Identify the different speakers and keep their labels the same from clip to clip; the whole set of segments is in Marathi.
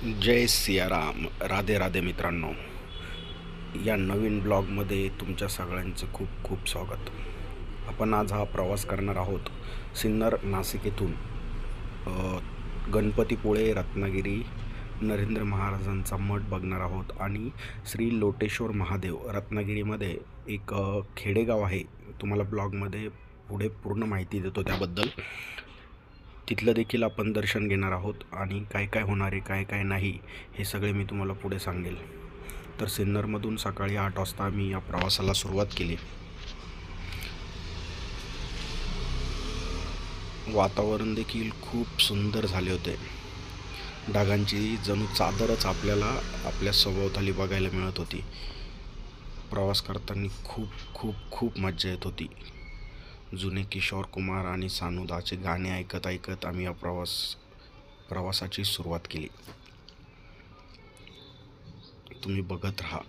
Speaker 1: जय सियाराम, राधे राधे मित्रांनो. या नवीन ब्लॉगमध्ये तुमच्या सगळ्यांचं खूप खूप स्वागत. आपण आज हा प्रवास करणार आहोत सिन्नर नाशिक येथून गणपतीपुळे, रत्नागिरी, नरेंद्र महाराजांचा मठ बघणार आहोत आणि श्री लोटेश्वर महादेव रत्नागिरीमध्ये एक खेडेगाव आहे. तुम्हाला ब्लॉगमध्ये पुढे पूर्ण माहिती देतो त्याबद्दल. तिथलं देखील आपण दर्शन घेणार आहोत आणि काय काय होणार आहे, काय काय नाही, हे सगळे मी तुम्हाला पुढे सांगेल. तर सिन्नरमधून सकाळी 8 वाजता आम्ही या प्रवासाला सुरुवात केली. वातावरण देखील खूप सुंदर झाले होते. ढगांची जणू चादरच आपल्याला आपल्या सभोवताली बघायला मिळत होती. प्रवास करताना खूप खूप खूप मजा येत होती. जुने किशोर कुमार आणि सानुदाचे गाणे ऐकत ऐकत आम्ही या प्रवासाची सुरुवात केली. तुम्ही बघत राहा.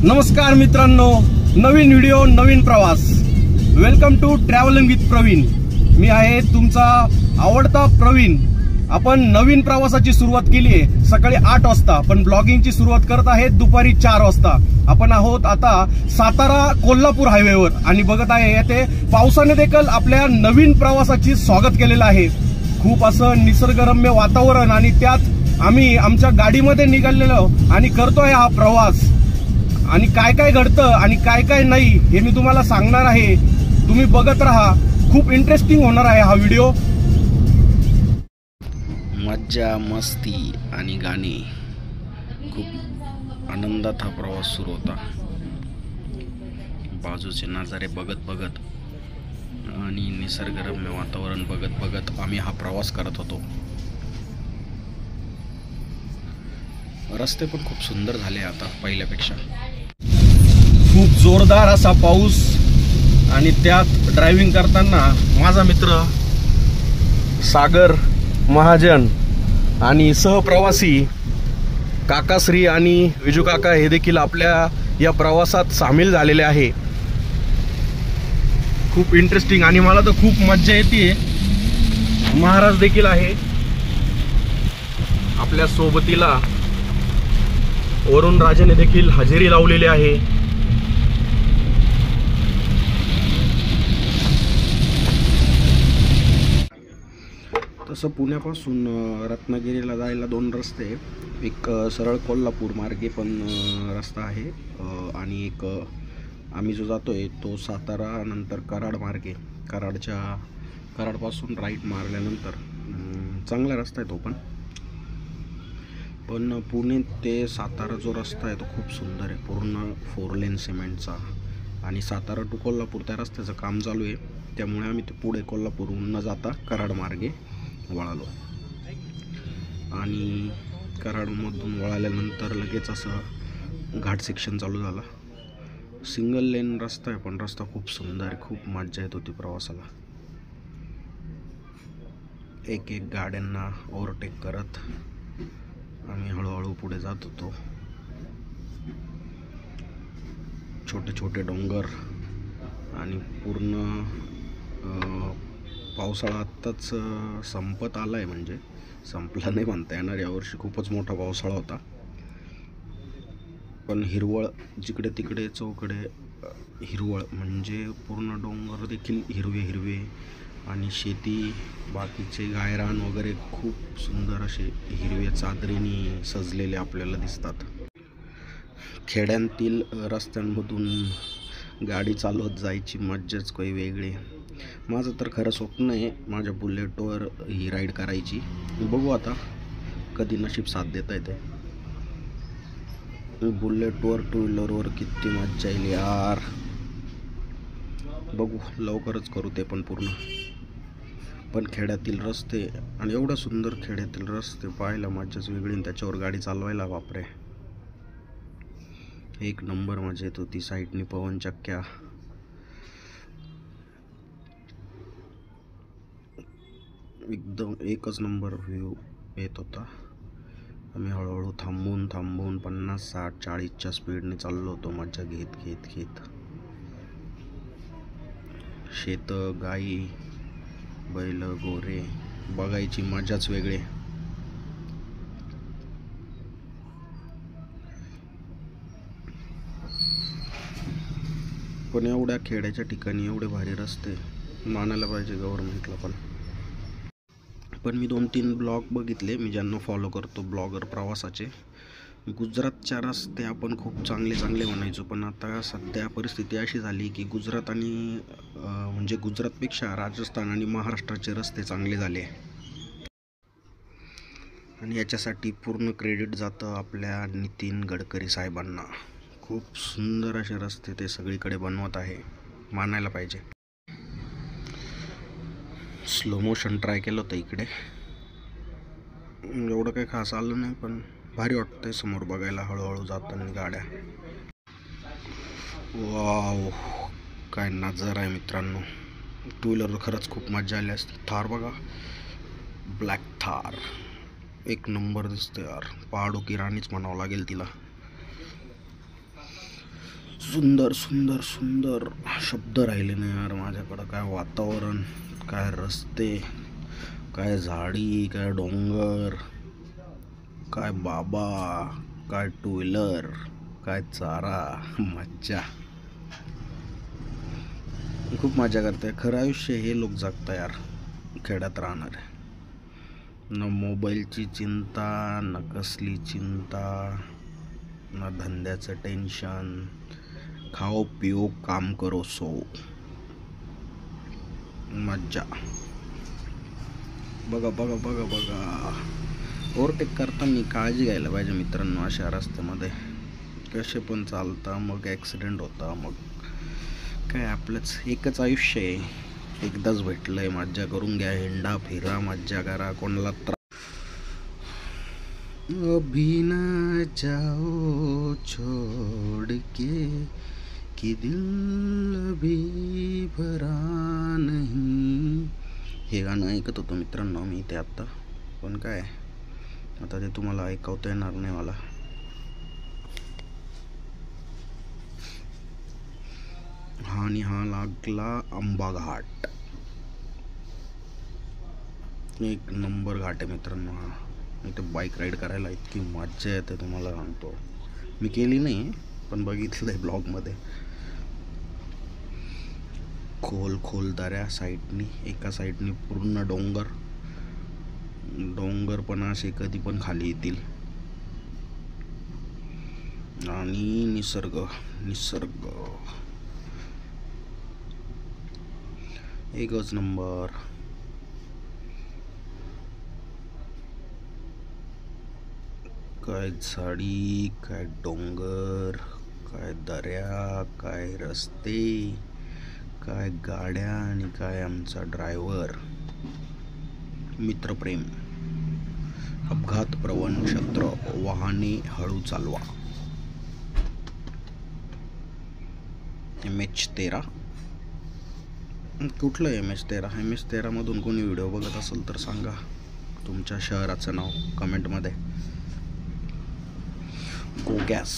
Speaker 2: नमस्कार मित्रांनो, नवीन व्हिडिओ, नवीन प्रवास. Welcome to travelling with Praveen. मी आहे तुमचा आवडता प्रवीण. आपण नवीन प्रवासाची सुरुवात केली आहे सकाळी 8 वाजता, पण ब्लॉगिंगची सुरुवात करत आहे दुपारी 4 वाजता. आपण आहोत आता सातारा कोल्हापूर हायवेवर आणि बघत आहे येथे पावसाने देखील आपल्या नवीन प्रवासाची स्वागत केलेलं आहे. खूप असं निसर्गरम्य वातावरण आणि त्यात आम्ही आमच्या गाडीमध्ये निघालेलो आणि करतोय हा प्रवास. आणि काय काय घडतं आणि काय काय नाही हे मी तुम्हाला सांगणार आहे. तुम्ही बघत राहा, खूप इंटरेस्टिंग होणार आहे हा व्हिडिओ.
Speaker 1: मज्जा, मस्ती आणि गाणी, खूप आनंदात हा प्रवास सुरू होता. बाजूचे नजारे बघत बघत आणि निसर्गरम्य वातावरण बघत बघत आम्ही हा प्रवास करत होतो. रस्ते पण खूप सुंदर झाले आता पहिल्यापेक्षा.
Speaker 2: खूप जोरदार असा पाऊस आणि त्यात ड्रायव्हिंग करताना माझा मित्र सागर महाजन आणि सहप्रवासी काकाश्री आणि विजू काका हे देखील आपल्या या प्रवासात सामील झालेले आहे. खूप इंटरेस्टिंग आणि मला तर खूप मज्जा येते. महाराज देखील आहे आपल्या सोबतीला. वरुण राजाने देखील हजेरी लावलेली आहे.
Speaker 1: तसं पुण्यापासून रत्नागिरीला जायला 2 रस्ते. एक सरळ कोल्हापूर मार्गे पण रस्ता आहे आणि एक आम्ही जो जातोय तो सातारा नंतर कराड मार्गे. कराडपासून राईट मारल्यानंतर चांगला रस्ता आहे तो पण. पुणे ते सातारा जो रस्ता आहे तो खूप सुंदर आहे, पूर्ण 4 लेन सिमेंटचा. आणि सातारा टू कोल्हापूर त्या रस्त्याचं काम चालू आहे, त्यामुळे आम्ही ते पुढे कोल्हापूरहून न जाता कराड मार्गे वळालो. आणि कराडमधून वळाल्यानंतर लगेच असं घाट सेक्शन चालू झाला. सिंगल लेन रस्ता आहे पण रस्ता खूप सुंदर आहे. खूप मजा येत होती प्रवासाला. एक एक गाड्यांना ओव्हरटेक करत आम्ही हळूहळू पुढे जात होतो. छोटे छोटे डोंगर आणि पूर्ण पावसाळा आत्ताच संपत आला आहे, म्हणजे संपला नाही म्हणता येणार. यावर्षी खूपच मोठा पावसाळा होता. पण हिरवळ जिकडे तिकडे चौकडे हिरवळ, म्हणजे पूर्ण डोंगर देखील हिरवे हिरवे आणि शेती, बाकीचे गायरान वगैरे खूप सुंदर असे हिरव्या चादरीने सजलेले आपल्याला दिसतात. खेड्यांतील रस्त्यांमधून गाडी चालवत जायची मज्जाच काही वेगळी. माझं तर खरं स्वप्न आहे माझ्या बुलेटवर ही राईड करायची. बघू आता कधी नशीब साथ देता येते. बुलेटवर, 2 व्हीलरवर किती मज्जा येईल यार. बघू लवकरच करू ते पण पूर्ण. पण खेड्यातील रस्ते आणि एवढं सुंदर खेड्यातील रस्ते पाहायला मज्जाच वेगळी. त्याच्यावर गाडी चालवायला बापरे, एक नंबर मजा येत होती. साईडनी पवन चक्क्या, एकदम एकच नंबर व्ह्यू येत होता. आम्ही हळूहळू थांबून 50, 60, 40च्या स्पीडने चाललो होतो मजा घेत घेत घेत. शेतं, गाई, बैल गोरे बघायची मजाच वेगळी. पण एवढ्या खेड्याच्या ठिकाणी एवढे भारी रस्ते मानायला पाहिजे गव्हर्नमेंटला. पण मी 2-3 ब्लॉग बघितले, मी ज्यांना फॉलो करतो ब्लॉगर प्रवासाचे. गुजरातच्या रस्ते आपण खूप चांगले म्हणायचो, पण आता सध्या परिस्थिती अशी झाली की गुजरात आणि म्हणजे गुजरातपेक्षा राजस्थान आणि महाराष्ट्राचे रस्ते चांगले झाले. आणि याच्यासाठी पूर्ण क्रेडिट जातं आपल्या नितीन गडकरी साहेबांना. खूप सुंदर असे रस्ते ते सगळीकडे बनवत आहे, मानायला पाहिजे. स्लो मोशन ट्राय केलं होतं इकडे, एवढं काही खास आलं नाही, पण भारी वाटतंय समोर बघायला हळूहळू जाताना गाड्या. वाव, काय नजारा आहे मित्रांनो. टू व्हीलर खरंच खूप मजा आली असते. थार बघा, ब्लॅक थार एक नंबर दिसते यार. पहाडो की राणीच म्हणावं लागेल तिला. सुंदर सुंदर सुंदर शब्द राहिले नाही यार माझ्याकडं. काय वातावरण, काय रस्ते, काय झाडी, काय डोंगर, काय बाबा, काय टू व्हीलर, काय चारा, मज्जा. खूप मजा करते. खरं आयुष्य हे लोक जगता यार, खेड्यात राहणार. न मोबाईलची चिंता, न कसली चिंता, न धंद्याचं टेन्शन. खाओ पिओ काम करो सो, मज्जा. बघा बघा बघा बघा. ओव्हरटेक करताना काळजी घ्यायला पाहिजे मित्रांनो. अशा रस्त्यामध्ये कसे पण चालता, मग ॲक्सिडेंट होता. मग काय, आपलंच एकच आयुष्य आहे, एकदाच भेटलंय. मज्जा करून घ्या, हिंडा फिरा, मज्जा करा. कोणाला अभी ना जाओ छोड़ के कि दिल अभी भरा नहीं. हे गाणं ऐकत होतो मित्रांनो मी ते आत्ता, पण काय आता ते तुम्हाला ऐकवता येणार नाही मला. हा आणि हा लागला आंबा घाट. एक नंबर घाट आहे मित्रांनो हा. इथे बाईक राईड करायला इतकी मज्जा येते तुम्हाला सांगतो. मी केली नाही, पण बघितलं आहे ब्लॉगमध्ये. खोल दऱ्या साईडनी, एका साईडनी पूर्ण डोंगर पण असे कधी पण खाली येतील. आणि निसर्ग एकच नंबर. काय झाडी, काय डोंगर, काय दऱ्या, काय रस्ते, काय गाड्या आणि काय आमचा ड्रायव्हर. मित्रप्रेम. अपघात प्रवण क्षेत्र, वाहने हळू चालवा. MH13. कुठलं MH13? MH13 मधून कोणी व्हिडिओ बघत असेल तर सांगा तुमच्या शहराचं नाव कमेंटमध्ये. गो गॅस.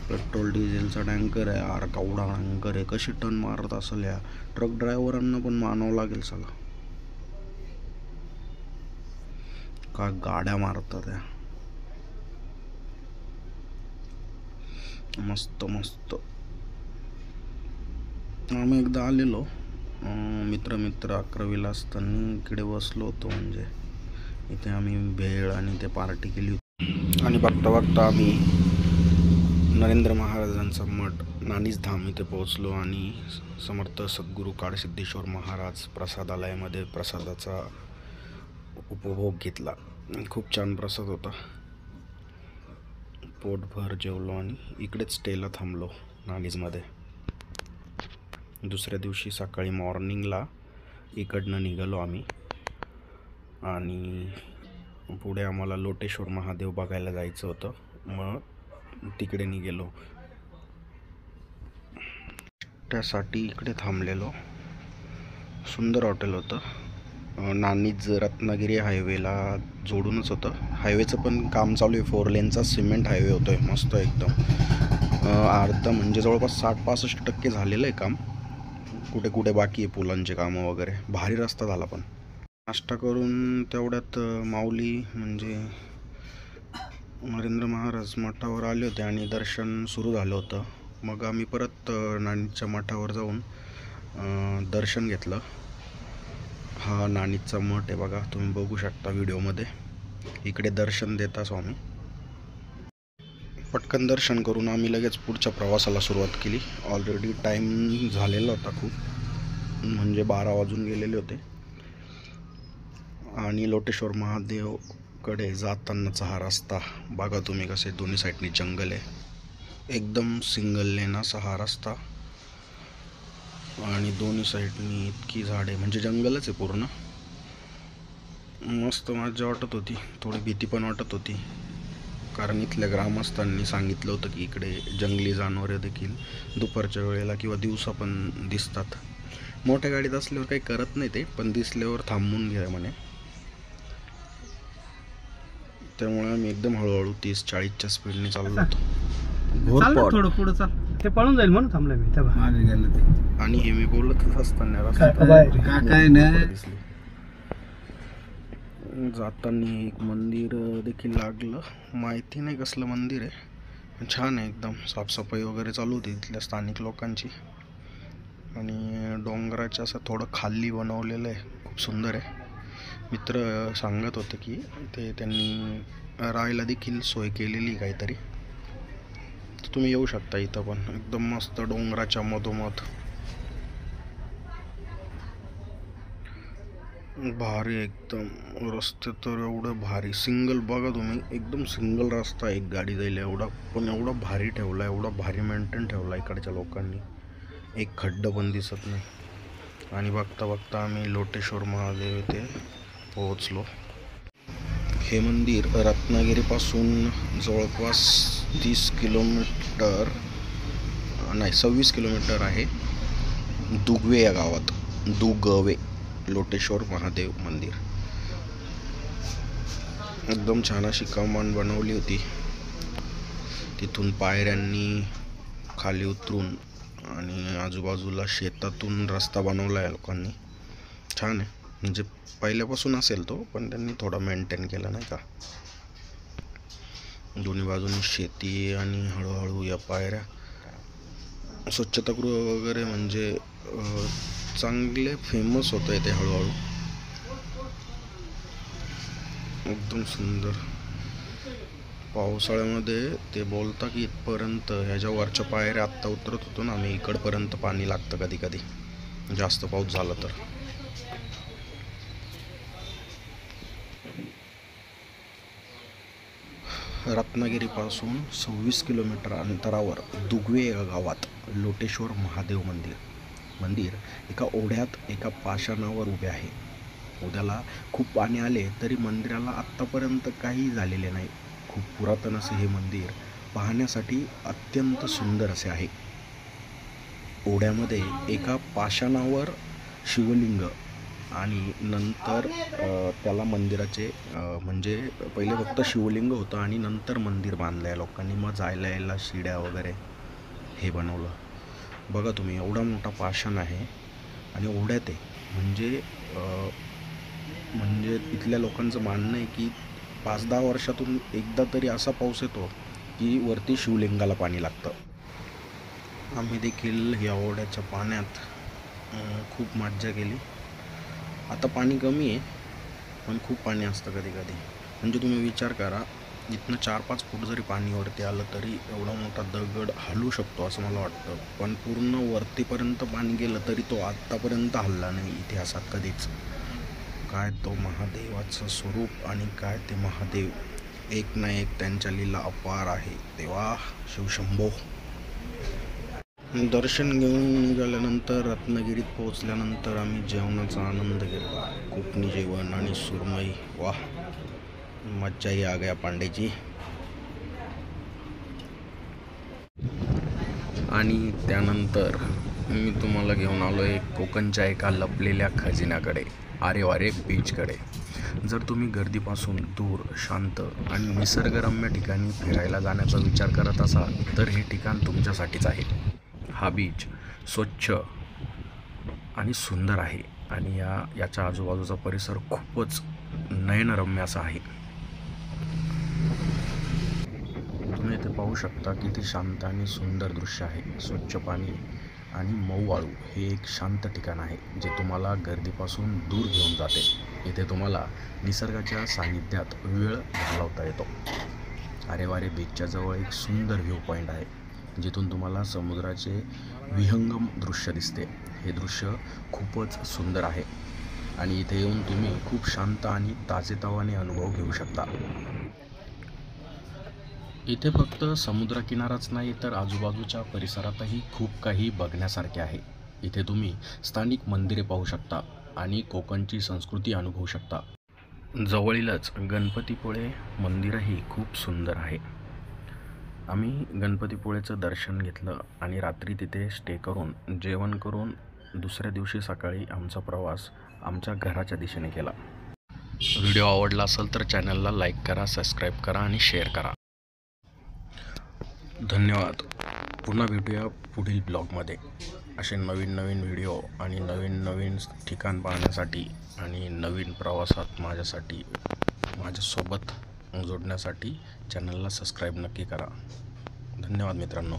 Speaker 1: पेट्रोल डिझेलचा टँकर आहे यार, केवढा टँकर आहे. कशी टन मारत असेल या ट्रक ड्रायव्हरांना पण मानावं लागेल सगळं. का गाड्या मारतात त्या, मस्त मस्त. आम्ही एकदा आलेलो मित्र 11वीला असताना इकडे बसलो होतो. म्हणजे इथे आम्ही भेळ आणि ते पार्टी केली होती. आणि बघता आम्ही नरेंद्र महाराजांचा मठ नानीज धाम इथे पोहोचलो आणि समर्थ सद्गुरू काळसिद्धेश्वर महाराज प्रसादालयामध्ये प्रसादाचा उपभोग घेतला. खूप छान प्रसाद होता. पोटभर जेवलो आणि इकडेच स्टेला थांबलो नानीजमध्ये. दुसऱ्या दिवशी सकाळी मॉर्निंगला इकडनं निघालो आम्ही आणि पुढे आम्हाला लोटेश्वर महादेव बघायला जायचं होतं. मग तिकडे निघालो, त्यासाठी इकडे थांबलेलो. सुंदर हॉटेल होतं. नानीज रत्नागिरी हायवेला जोडूनच होतं. हायवेचं पण काम चालू आहे. 4 लेनचा सिमेंट हायवे होतो आहे मस्त एकदम. अर्धा म्हणजे जवळपास 60-65% झालेलं आहे काम. कुठे कुठे बाकी आहे पुलांचे कामं वगैरे. भारी रस्ता झाला. पण नाश्ता करून तेवढ्यात माऊली म्हणजे नरेंद्र महाराज मठावर आले होते आणि दर्शन सुरू झालं होतं. मग आम्ही परत नाणीच्या मठावर जाऊन दर्शन घेतलं. हा नाणीचा मठ आहे बघा, तुम्ही बघू शकता व्हिडिओमध्ये. इकडे दर्शन देता स्वामी. पटकन दर्शन करून आम्ही लगेच पुढच्या प्रवासाला सुरुवात केली. ऑलरेडी टाईम झालेला होता खूप, म्हणजे 12 वाजून गेलेले होते. आणि लोटेश्वर महादेवकडे जातानाचा हा रस्ता बघा तुम्ही, कसे दोन्ही साईडनी जंगल आहे. एकदम सिंगल लेन असा हा रस्ता आणि दोन्ही साईडनी इतकी झाडे, म्हणजे जंगलच आहे पूर्ण. मस्त मजा वाटत होती. थोडी भीती पण वाटत होती, कारण इथल्या ग्रामस्थांनी सांगितलं होतं की इकडे जंगली जनावरे देखील दुपारच्या वेळेला किंवा दिवसा पण दिसतात. मोठ्या गाडीत असल्यावर काही करत नाही ते, पण दिसल्यावर थांबून घ्या म्हणे. त्यामुळे आम्ही एकदम हळूहळू 30-40च्या स्पीडने चाललो होतो.
Speaker 2: थोडं पुढं चाल, ते पळून जाईल म्हणून थांबलं मी तेव्हा.
Speaker 1: आणि हे मी बोलतच असताना दिसली. जाताना एक मंदिर देखील लागलं. माहिती नाही कसलं मंदिर आहे, पण छान आहे एकदम. साफसफाई वगैरे चालू होती तिथल्या स्थानिक लोकांची. आणि डोंगराच्या असं थोडं खाली बनवलेलं आहे, खूप सुंदर आहे. मित्र सांगत होते की ते त्यांनी राहायला देखील सोय केलेली काहीतरी. तुम्ही येऊ शकता इथं पण. एकदम मस्त डोंगराच्या मधोमध भारी एकदम. रस्ते तर एवढं भारी, सिंगल बघा तुम्ही, एकदम सिंगल रस्ता, एक गाडी जाईल एवढा. पण एवढा भारी ठेवला, एवढा भारी मेंटेन ठेवला इकडच्या लोकांनी. एक खड्डं पण दिसत नाही. आणि बघता बघता आम्ही लोटेश्वर महादेव येथे पोहोचलो. हे मंदिर रत्नागिरीपासून जवळपास 30 किलोमीटर नाही 26 किलोमीटर आहे. दुगवे या गावात, दुगवे लोटेश्वर महादेव मंदिर. एकदम छान अशी कमान बनवली होती. तिथून पायऱ्यांनी खाली उतरून आणि आजूबाजूला शेतातून रस्ता बनवला आहे लोकांनी. छान आहे, म्हणजे पहिल्यापासून असेल तो, पण त्यांनी थोडा मेंटेन केला नाही का. दोन्ही बाजूनी शेती आणि हळूहळू या पायऱ्या. स्वच्छतागृह वगैरे म्हणजे चांगले फेमस होत आहे ते हळूहळू. एकदम सुंदर. पावसाळ्यामध्ये ते बोलता की इथपर्यंत, ह्याच्या वरच्या पायऱ्या आत्ता उतरत होतो ना आम्ही, इकडपर्यंत पाणी लागतं कधी कधी जास्त पाऊस झाला तर. रत्नागिरीपासून 26 किलोमीटर अंतरावर दुगवे या गावात लोटेश्वर महादेव मंदिर एका ओढ्यात एका पाषाणावर उभे आहे. ओढ्याला खूप पाणी आले तरी मंदिराला आत्तापर्यंत काही झालेले नाही. खूप पुरातन असे हे मंदिर पाहण्यासाठी अत्यंत सुंदर असे आहे. ओढ्यामध्ये एका पाषाणावर शिवलिंग आणि नंतर त्याला मंदिराचे म्हणजे पहिले फक्त शिवलिंग होतं आणि नंतर मंदिर बांधलं आहे लोकांनी. मग जायला यायला शिड्या वगैरे हे बनवलं. बघा तुम्ही, एवढा मोठा पाषाण आहे आणि ओढ्यात आहे. म्हणजे इथल्या लोकांचं म्हणणं आहे की 5-10 वर्षातून एकदा तरी असा पाऊस येतो की वरती शिवलिंगाला पाणी लागतं. आम्ही देखील या ओढ्याच्या पाण्यात खूप मज्जा केली. आता पाणी कमी आहे, पण खूप पाणी असतं कधी कधी. म्हणजे तुम्ही विचार करा, इथनं 4-5 फूट जरी पाणी वरती आलं तरी एवढा मोठा दगड हलू शकतो असं मला वाटतं. पण पूर्ण वरतीपर्यंत पाणी गेलं तरी तो आत्तापर्यंत हलला नाही इतिहासात कधीच. काय तो महादेवाचं स्वरूप आणि काय ते महादेव, एक ना एक त्यांच्या लीला अपार आहे. देवा शिवशंभो. दर्शन घेऊन निघाल्यानंतर रत्नागिरीत पोहोचल्यानंतर आम्ही जेवणाचा आनंद घेतला. कोकणी जेवण आणि सुरमई, वाह मज्जा ही आ गया पांडेजी. आणि त्यानंतर मी तुम्हाला घेऊन आलो आहे कोकणच्या एका लपलेल्या खजिन्याकडे, आरेवारे बीचकडे. जर तुम्ही गर्दीपासून दूर शांत आणि निसर्गरम्य ठिकाणी फिरायला जाण्याचा विचार करत असाल तर हे ठिकाण तुमच्यासाठीच आहे. हा बीच स्वच्छ आणि सुंदर आहे आणि याच्या आजूबाजूचा परिसर खूपच नयनरम्य असा आहे. तुम्ही इथे पाहू शकता किती शांत आणि सुंदर दृश्य आहे. स्वच्छ पाणी आणि मऊ वाळू हे एक शांत ठिकाण आहे जे तुम्हाला गर्दीपासून दूर घेऊन जाते. इथे तुम्हाला निसर्गाच्या सानिध्यात वेळ घालवता येतो. आरेवारे बीचच्या जवळ एक सुंदर व्ह्यू पॉईंट आहे जिथून तुम्हाला समुद्राचे विहंगम दृश्य दिसते. हे दृश्य खूपच सुंदर आहे आणि इथे येऊन तुम्ही खूप शांत आणि ताजेतवाने अनुभव घेऊ शकता. इथे फक्त समुद्रकिनाराच नाही तर आजूबाजूच्या परिसरातही खूप काही बघण्यासारखे आहे. इथे तुम्ही स्थानिक मंदिरे पाहू शकता आणि कोकणची संस्कृती अनुभवू शकता. जवळीलच गणपतीपुळे मंदिरही खूप सुंदर आहे. आम्ही गणपतीपुळेचं दर्शन घेतलं आणि रात्री तिथे स्टे करून जेवण करून दुसऱ्या दिवशी सकाळी आमचा प्रवास आमच्या घराच्या दिशेने केला. व्हिडिओ आवडला असेल तर चॅनलला लाईक करा, सबस्क्राईब करा आणि शेअर करा. धन्यवाद. पुन्हा भेटूया पुढील ब्लॉगमध्ये. असे नवीन नवीन व्हिडिओ आणि नवीन नवीन ठिकाण पाहण्यासाठी आणि नवीन प्रवासात माझ्यासोबत जोडण्यासाठी चॅनलला सबस्क्राईब नक्की करा. धन्यवाद मित्रांनो.